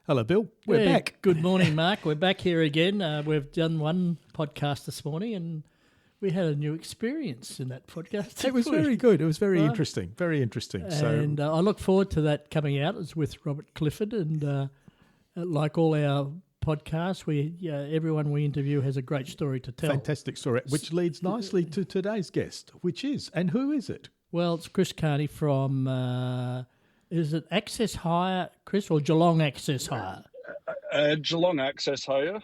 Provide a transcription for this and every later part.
Hello, Bill. We're back. Good morning, Mark. We're back here again. We've done one podcast this morning and we had a new experience in that podcast. It was very good. It was very interesting. Very interesting. And I look forward to that coming out. It's with Robert Clifford. And like all our podcasts, everyone we interview has a great story to tell. Fantastic story, which leads nicely to today's guest, which is, and who is it? Well, it's Chris Carney from... is it Access Hire, Chris, or Geelong Access Hire? Geelong Access Hire.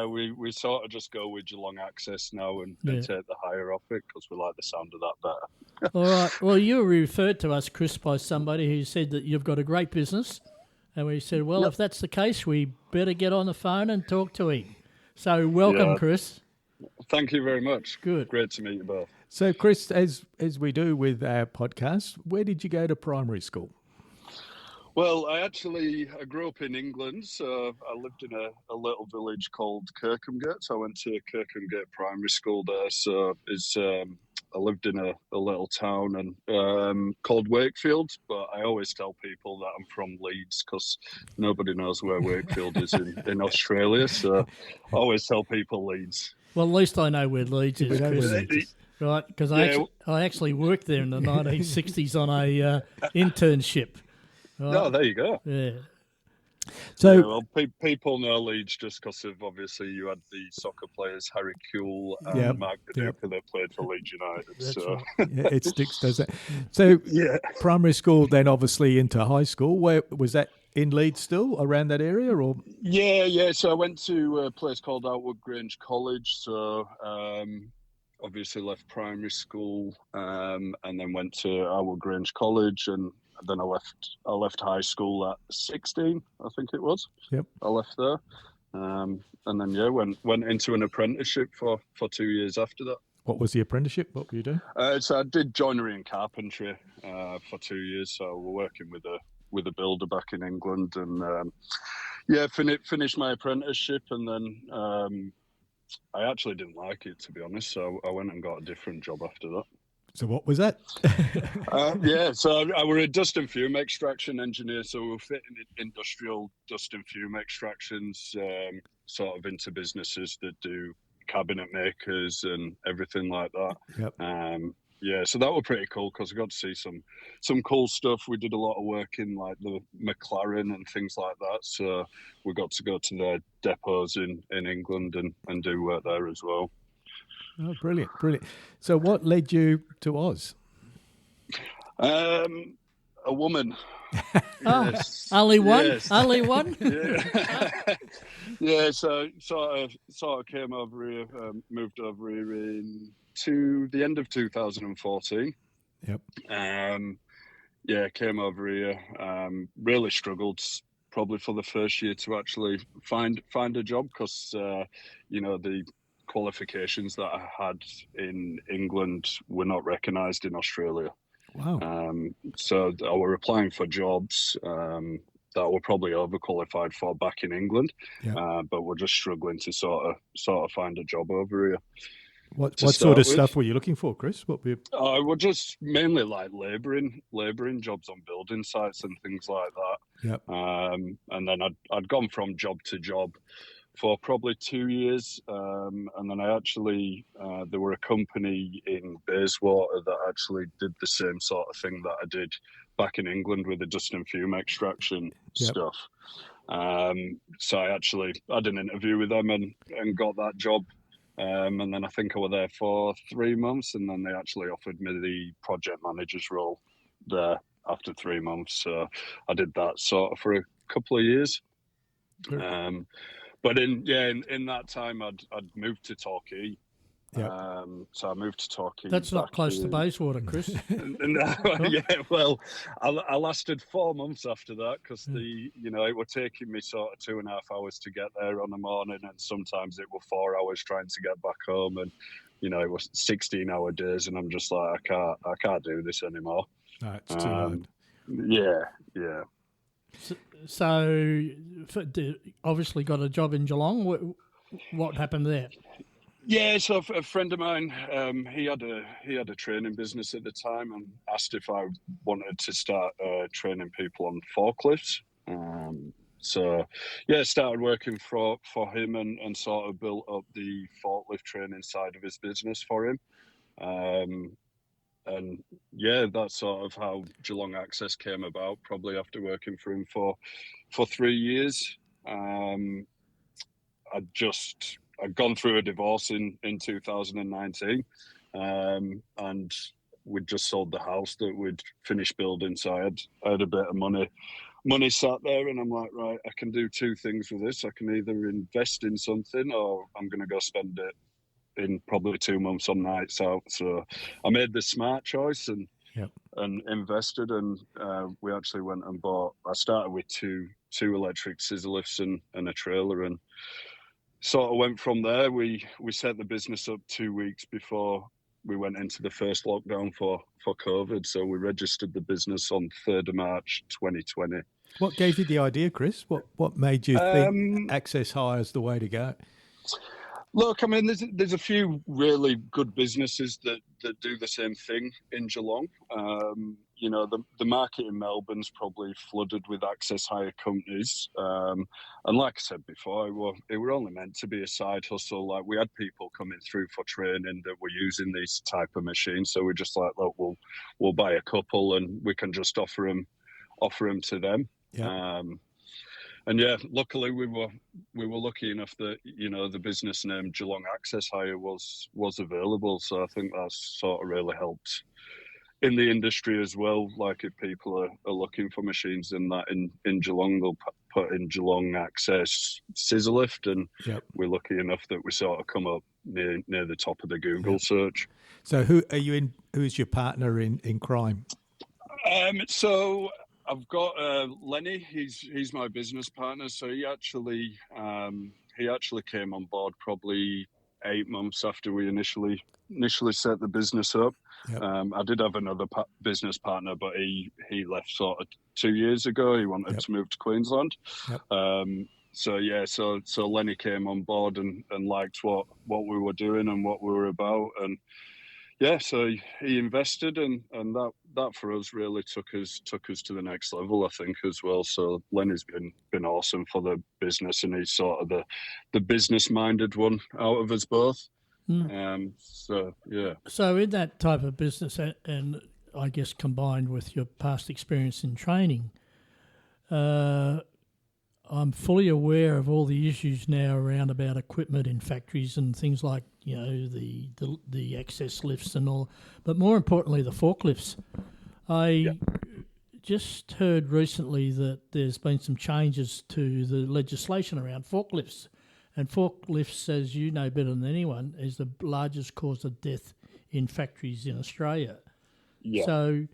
We sort of just go with Geelong Access now and take the hire off it because we like the sound of that better. All right. Well, you were referred to us, Chris, by somebody who said that you've got a great business. And we said, well, if that's the case, we better get on the phone and talk to him. So welcome, Chris. Thank you very much. Good. Great to meet you both. So, Chris, as we do with our podcast, where did you go to primary school? Well, I grew up in England, so I lived in a little village called Kirkhamgate. So I went to Kirkhamgate Primary School there. So I lived in a little town and called Wakefield, but I always tell people that I'm from Leeds because nobody knows where Wakefield is in Australia. So I always tell people Leeds. Well, at least I know where Leeds is, Chris. Right, because I actually worked there in the 1960s on a internship. Right. Oh, there you go. Yeah. So, people know Leeds just because of, obviously, you had the soccer players, Harry Kuehl and Mark Duke, that played for Leeds United. That's so right. it sticks, does it? So, primary school, then obviously into high school. Where was that in Leeds still, around that area? Or Yeah. So I went to a place called Outwood Grange College. So obviously left primary school and then went to Outwood Grange College and then I left high school at 16, I think it was. Yep. I left there. And then, went into an apprenticeship for 2 years after that. What was the apprenticeship? What were you doing? So I did joinery and carpentry for 2 years. So we're working with a builder back in England. And, finished my apprenticeship. And then I actually didn't like it, to be honest. So I went and got a different job after that. So what was that? So I were a dust and fume extraction engineer. So we were fitting industrial dust and fume extractions, sort of into businesses that do cabinet makers and everything like that. Yep. So that was pretty cool because I got to see some cool stuff. We did a lot of work in like the McLaren and things like that. So we got to go to their depots in England and do work there as well. Oh, brilliant. So what led you to Oz? A woman. Yes. Only one? Yes. Only one? So sort of came over here, moved over here to the end of 2014. Yep. Came over here. Really struggled probably for the first year to actually find a job because, the qualifications that I had in England were not recognised in Australia. Wow. So I were applying for jobs that were probably overqualified for back in England, but we're just struggling to sort of find a job over here. What sort of stuff were you looking for, Chris? We're just mainly like labouring jobs on building sites and things like that. Yep. And then I'd gone from job to job for probably 2 years, and then I actually there were a company in Bayswater that actually did the same sort of thing that I did back in England with the dust and fume extraction stuff. So I had an interview with them and got that job, and then I think I was there for 3 months, and then they actually offered me the project manager's role there after 3 months. So I did that sort of for a couple of years. Sure. But in that time, I'd moved to Torquay. Yep. So I moved to Torquay. That's not close to Bayswater, Chris. Well, I lasted 4 months after that because it was taking me sort of 2.5 hours to get there on the morning, and sometimes it were 4 hours trying to get back home, and it was 16-hour days, and I'm just like, I can't do this anymore. No, it's too hard. Yeah. So obviously got a job in Geelong. What happened there? Yeah, so a friend of mine, he had a training business at the time and asked if I wanted to start training people on forklifts. So, yeah, started working for him and sort of built up the forklift training side of his business for him. And yeah, that's sort of how Geelong Access came about, probably after working for him for 3 years. I'd gone through a divorce in 2019, and we'd just sold the house that we'd finished building. So I had a bit of money sat there, and I'm like, right, I can do two things with this. I can either invest in something, or I'm going to go spend it in probably 2 months on nights out. So I made the smart choice and invested, and we actually went and bought. I started with two electric scissor lifts and a trailer, and sort of went from there. We set the business up 2 weeks before we went into the first lockdown for COVID. So we registered the business on 3rd of March 2020. What gave you the idea, Chris? What made you think Access Hire is the way to go? Look, I mean, there's a few really good businesses that do the same thing in Geelong. You know, the market in Melbourne's probably flooded with access hire companies. And like I said before, it were only meant to be a side hustle. Like, we had people coming through for training that were using these type of machines. So we're just like, look, we'll buy a couple and we can just offer them to them. Yeah. And yeah, luckily we were lucky enough that, you know, the business name Geelong Access Hire was available. So I think that's sort of really helped in the industry as well. Like, if people are looking for machines in Geelong, they'll put in Geelong Access Scissor Lift, and we're lucky enough that we sort of come up near the top of the Google search. So who is your partner in crime? So I've got Lenny. He's my business partner. So he actually came on board probably 8 months after we initially set the business up. Yep. I did have another business partner, but he left sort of 2 years ago. He wanted to move to Queensland. Yep. So Lenny came on board and liked what we were doing and what we were about, and yeah, so he invested, and that for us really took us to the next level, I think, as well. So Lenny's been awesome for the business, and he's sort of the business minded one out of us both. So yeah. So in that type of business, and I guess combined with your past experience in training, I'm fully aware of all the issues now around about equipment in factories and things like, you know, the access lifts and all, but more importantly, the forklifts. I just heard recently that there's been some changes to the legislation around forklifts, and forklifts, as you know better than anyone, is the largest cause of death in factories in Australia. Yeah. So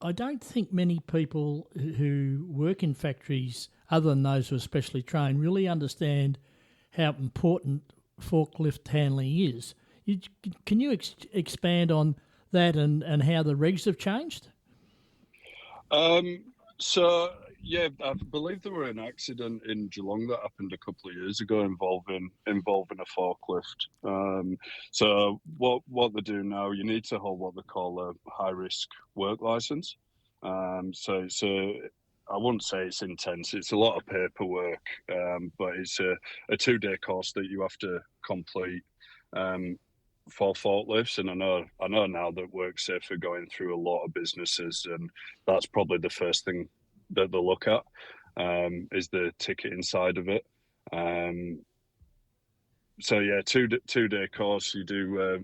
I don't think many people who work in factories, other than those who are specially trained, really understand how important forklift handling is. Can you expand on that and how the regs have changed? So, yeah, I believe there were an accident in Geelong that happened a couple of years ago involving a forklift. So what they do now, you need to hold what they call a high-risk work licence. So I wouldn't say it's intense. It's a lot of paperwork, but it's a 2-day course that you have to complete for forklifts. And I know now that WorkSafe are going through a lot of businesses, and that's probably the first thing that they look at, is the ticketing side of it. So yeah, two-day course. You do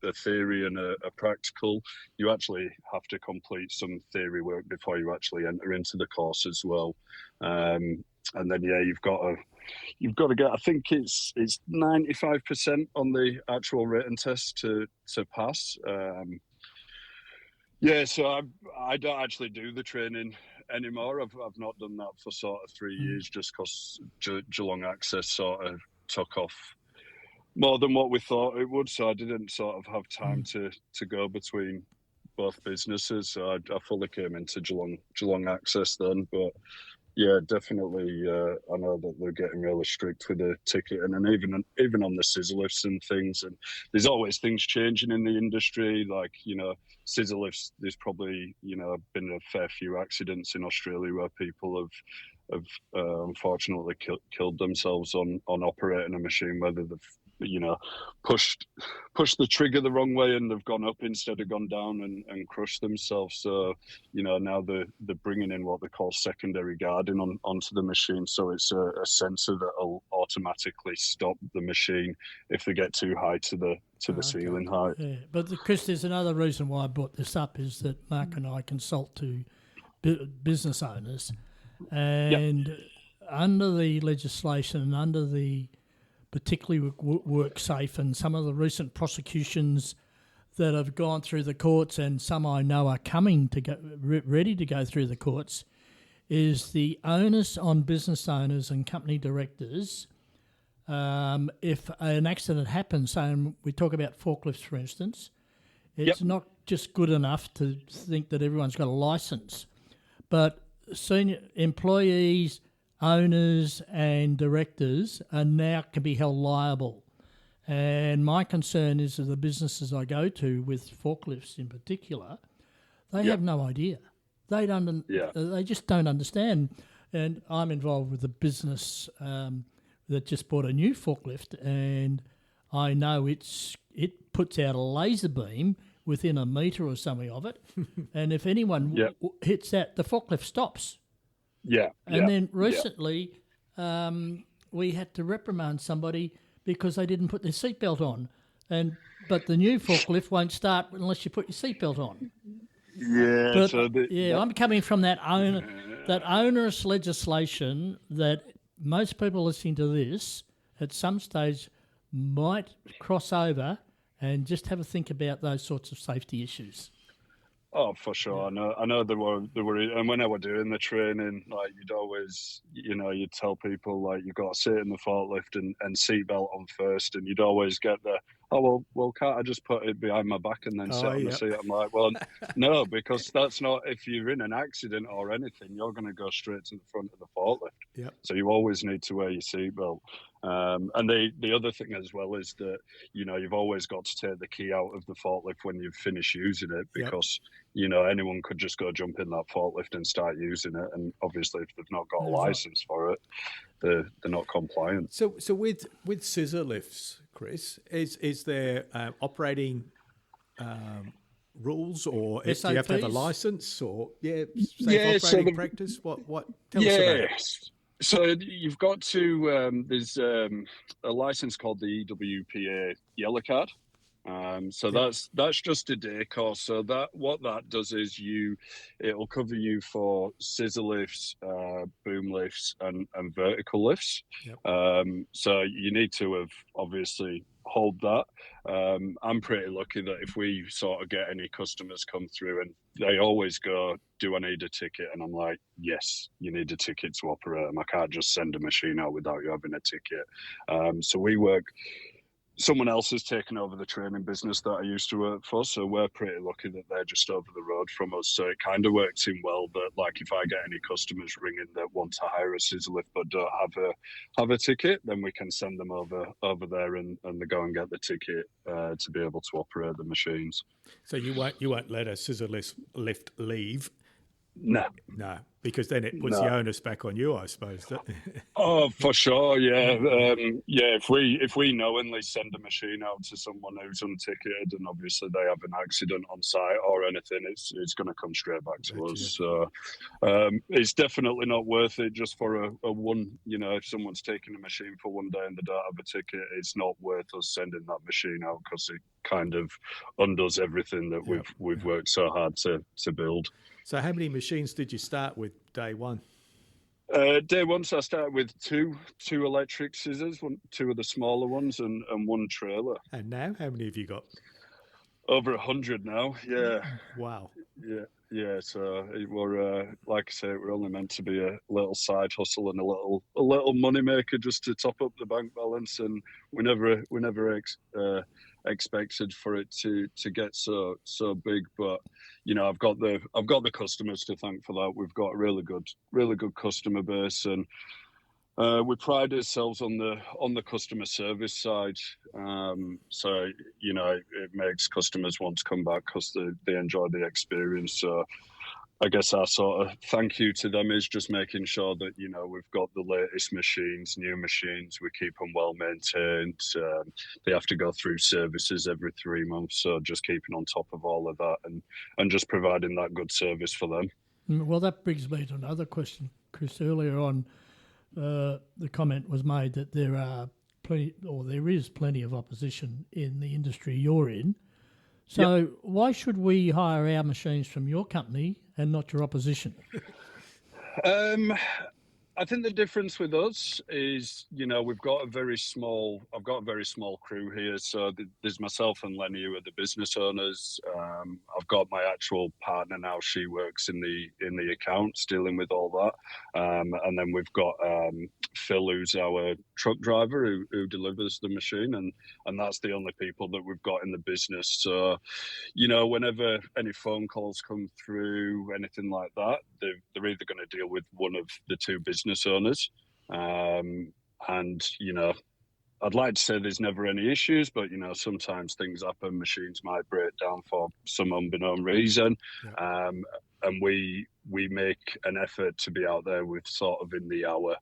a theory and a practical. You actually have to complete some theory work before you actually enter into the course as well. And then you've got to get. I think it's 95% on the actual written test to pass. So I don't actually do the training anymore. I've not done that for sort of 3 years, just because Geelong Access sort of took off more than what we thought it would. So I didn't sort of have time to go between both businesses. So I fully came into Geelong Access then. But Yeah, definitely. I know that they're getting really strict with the ticketing, and even on the scissor lifts and things. And there's always things changing in the industry. Like, scissor lifts. There's probably been a fair few accidents in Australia where people have unfortunately killed themselves on operating a machine, whether they've pushed the trigger the wrong way and they've gone up instead of gone down and crushed themselves. So now they're bringing in what they call secondary guarding onto the machine, so it's a sensor that'll automatically stop the machine if they get too high to the ceiling height. Yeah, but Chris, there's another reason why I brought this up is that Mark and I consult to business owners, and under the legislation and under the particularly WorkSafe and some of the recent prosecutions that have gone through the courts, and some I know are coming to go ready to go through the courts, is the onus on business owners and company directors. If an accident happens, so we talk about forklifts, for instance, it's not just good enough to think that everyone's got a license, but senior employees, owners and directors are now can be held liable. And my concern is that the businesses I go to with forklifts in particular, they have no idea. They don't. They just don't understand. And I'm involved with a business that just bought a new forklift, and I know it puts out a laser beam within a metre or something of it, and if anyone hits that, the forklift stops. And then recently, we had to reprimand somebody because they didn't put their seatbelt on, but the new forklift won't start unless you put your seatbelt on. I'm coming from that onerous legislation that most people listening to this at some stage might cross over and just have a think about those sorts of safety issues. Oh, for sure. I know there were, and when I was doing the training, like you'd always, you'd tell people like you've got to sit in the forklift and seatbelt on first, and you'd always get the, well, can't I just put it behind my back and then sit on the seat? I'm like, well, no, because that's not, if you're in an accident or anything, you're going to go straight to the front of the forklift. So you always need to wear your seatbelt. And the other thing as well is that, you've always got to take the key out of the forklift when you've finished using it, because, anyone could just go jump in that forklift and start using it. And obviously if they've not got a license for it, they're not compliant. So with scissor lifts, Chris, is there operating rules, or do you have to have a license, or safe operating practice? What tell us about it. So you've got to, there's a license called the EWPA yellow card. So that's just a day course. So what that does is it'll cover you for scissor lifts, boom lifts, and vertical lifts. So you need to have obviously hold that. I'm pretty lucky that if we sort of get any customers come through and they always go, do I need a ticket? And I'm like, yes, you need a ticket to operate them. I can't just send a machine out without you having a ticket. So we work, someone else has taken over the training business that I used to work for. So we're pretty lucky that they're just over the road from us. So it kind of works in well that, like, if I get any customers ringing that want to hire a scissor lift but don't have a ticket, then we can send them over there and they go and get the ticket to be able to operate the machines. So you won't let a scissor lift leave? No, because then it puts the onus back on you, I suppose. Oh, for sure, yeah. If we knowingly send a machine out to someone who's unticketed and obviously they have an accident on site or anything, it's going to come straight back to us. So it's definitely not worth it just for a one. If someone's taking a machine for one day and they don't have a ticket, it's not worth us sending that machine out because it kind of undoes everything that we've worked so hard to build. So how many machines did you start with day one? Day one, so I started with two electric scissors, two of the smaller ones, and one trailer. And now, how many have you got? Over 100 now. Yeah. Wow. Yeah. So we're like I say, we're only meant to be a little side hustle and a little money maker just to top up the bank balance, and we never expected for it to get so big. But I've got the customers to thank for that. We've got a really good customer base, and we pride ourselves on the customer service side. So it makes customers want to come back because they enjoy the experience. So I guess our sort of thank you to them is just making sure that we've got the latest machines, new machines. We keep them well maintained. They have to go through services every 3 months, so just keeping on top of all of that and just providing that good service for them. Well, that brings me to another question, Chris. Earlier on, the comment was made that there is plenty of opposition in the industry you're in. So why should we hire our machines from your company and not your opposition? I think the difference with us is, I've got a very small crew here. So there's myself and Lenny, who are the business owners. I've got my actual partner now. She works in the accounts, dealing with all that. And then we've got Phil, who's our truck driver, who delivers the machine, and that's the only people that we've got in the business. So, whenever any phone calls come through, anything like that, they're either going to deal with one of the two business owners. And I'd like to say there's never any issues, but sometimes things happen. Machines might break down for some unbeknown reason. And we make an effort to be out there with sort of in the hour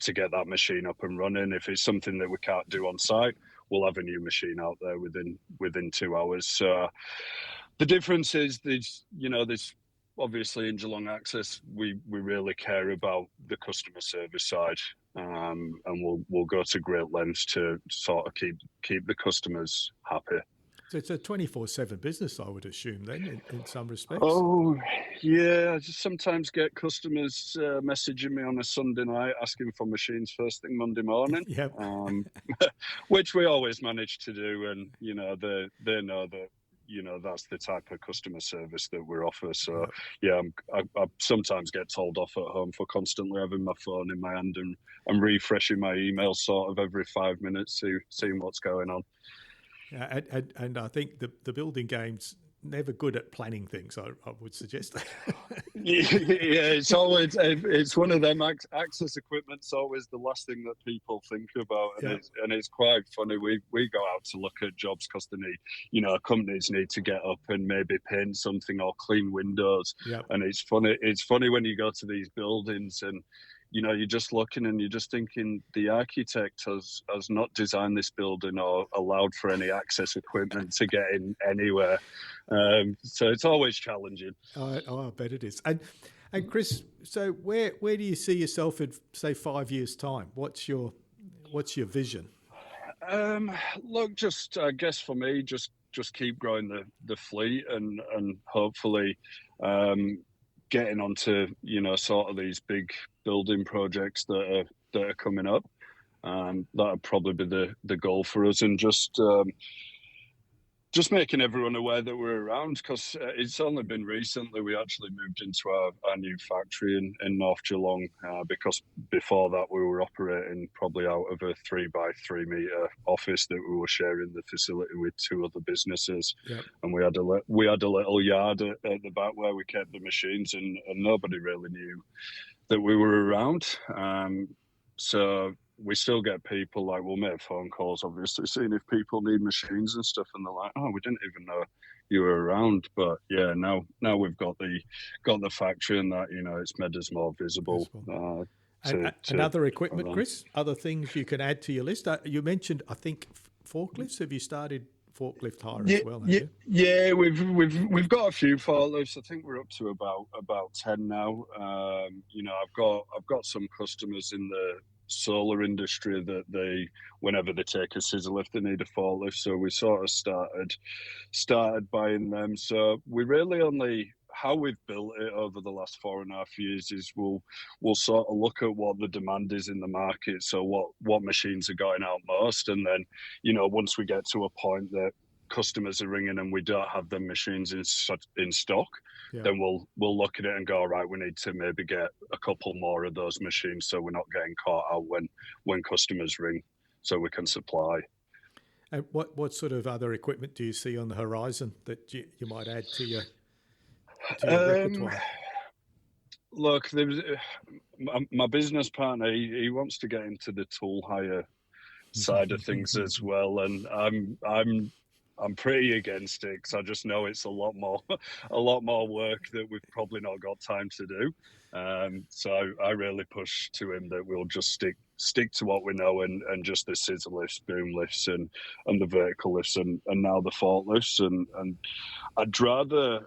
to get that machine up and running. If it's something that we can't do on site, we'll have a new machine out there within 2 hours. So the difference is there's obviously in Geelong Access, we really care about the customer service side, and we'll go to great lengths to sort of keep the customers happy. So it's a 24/7 business, I would assume, then, in some respects. Oh, yeah. I just sometimes get customers messaging me on a Sunday night asking for machines first thing Monday morning, which we always manage to do. And, they know that, that's the type of customer service that we offer. So, I sometimes get told off at home for constantly having my phone in my hand and refreshing my email sort of every 5 minutes, seeing what's going on. And I think the building game's never good at planning things, I would suggest. It's one of them. Access equipment's always the last thing that people think about, and it's quite funny. We go out to look at jobs because they need, companies need to get up and maybe paint something or clean windows. And it's funny when you go to these buildings and you're just looking and you're just thinking the architect has not designed this building or allowed for any access equipment to get in anywhere. So it's always challenging. I bet it is. And Chris, so where do you see yourself in, say, 5 years' time? What's your vision? Look, just I guess for me, just keep growing the fleet and hopefully getting onto sort of these big building projects that are coming up. That'll probably be the goal for us, and just making everyone aware that we're around, because it's only been recently we actually moved into our new factory in North Geelong, because before that we were operating probably out of a 3x3 metre office that we were sharing the facility with two other businesses. And we had a little yard at the back where we kept the machines, and nobody really knew that we were around. So we still get people like, we'll make phone calls, obviously, seeing if people need machines and stuff, and they're like, oh, we didn't even know you were around. But yeah, now we've got the factory, and that it's made us more visible. And other equipment, Chris, other things you can add to your list. You mentioned, I think, forklifts. Have you started forklift hire as well? Yeah, we've got a few forklifts. I think we're up to about 10 now. I've got some customers in the solar industry that whenever they take a scissor lift, they need a forklift. So we sort of started buying them. So we really only, how we've built it over the last 4.5 years is we'll sort of look at what the demand is in the market. So what machines are going out most, and then once we get to a point that customers are ringing and we don't have them machines in stock, then we'll look at it and go, all right, we need to maybe get a couple more of those machines so we're not getting caught out when customers ring, so we can supply. And what sort of other equipment do you see on the horizon that you might add to your repertoire? Look, there's my business partner. He wants to get into the tool hire side of things as well, and I'm pretty against it because I just know it's a lot more work that we've probably not got time to do. So I really push to him that we'll just stick to what we know and just the scissor lifts, boom lifts, and the vertical lifts, and now the forklifts. And I'd rather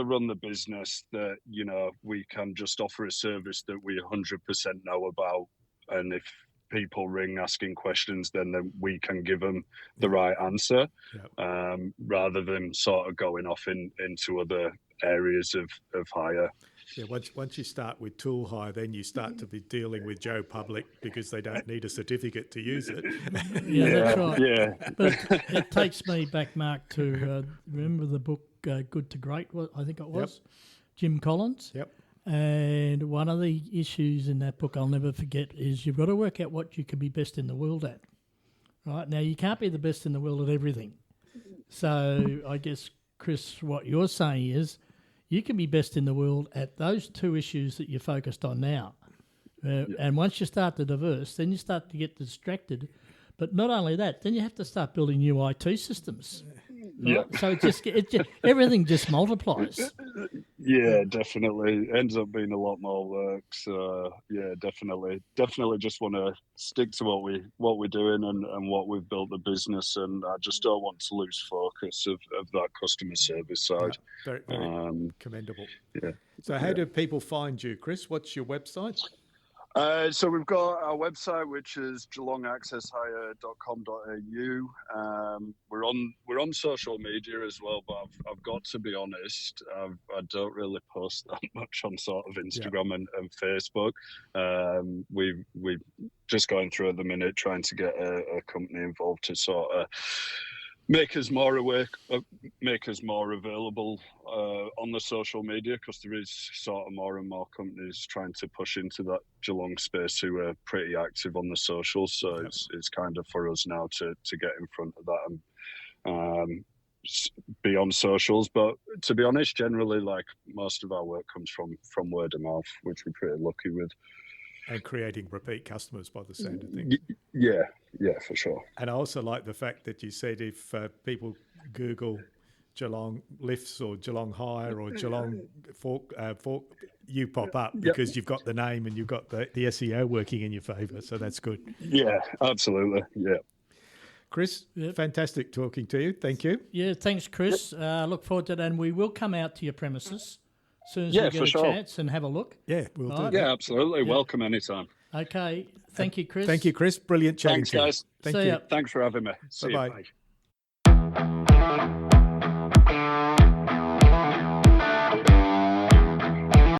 run the business that, you know, we can just offer a service that we 100% know about, and if people ring asking questions, then we can give them the right answer, rather than sort of going off into other areas of hire. Yeah, once you start with tool hire, then you start to be dealing with Joe Public because they don't need a certificate to use it. That's right. Yeah. But it takes me back, Mark, to remember the book Good to Great, I think it was, Jim Collins. Yep. And one of the issues in that book I'll never forget is you've got to work out what you can be best in the world at. Right? Now, you can't be the best in the world at everything. So I guess, Chris, what you're saying is you can be best in the world at those two issues that you're focused on now. And once you start to diverse, then you start to get distracted. But not only that, then you have to start building new IT systems. Right? Yeah. So it just everything just multiplies. Yeah, definitely. Ends up being a lot more work. So yeah, definitely just want to stick to what we're doing and what we've built the business, and I just don't want to lose focus of that customer service side. Very, very commendable. Yeah. So how do people find you, Chris? What's your website? So we've got our website, which is geelongaccesshire.com.au. We're on social media as well, but I've got to be honest, I don't really post that much on sort of Instagram and Facebook. We've just going through at the minute trying to get a company involved to sort of make us more available on the social media, because there is sort of more and more companies trying to push into that Geelong space who are pretty active on the socials. So it's kind of for us now to get in front of that and be on socials. But to be honest, generally, like, most of our work comes from word of mouth, which we're pretty lucky with. And creating repeat customers by the sound of things. Yeah, for sure. And I also like the fact that you said if people Google Geelong Lifts or Geelong Hire or Geelong Fork, you pop up because you've got the name and you've got the SEO working in your favour. So that's good. Yeah, absolutely. Yeah. Chris, fantastic talking to you. Thank you. Yeah, thanks, Chris. Look forward to that. And we will come out to your premises as soon as we get a chance and have a look. Yeah, we'll do that. Yeah, absolutely. Yeah. Welcome anytime. Okay. Thank you, Chris. Thank you, Chris. Brilliant chatting to you. Thanks, guys. Thank you. Thanks for having me. See Bye-bye. you. Bye.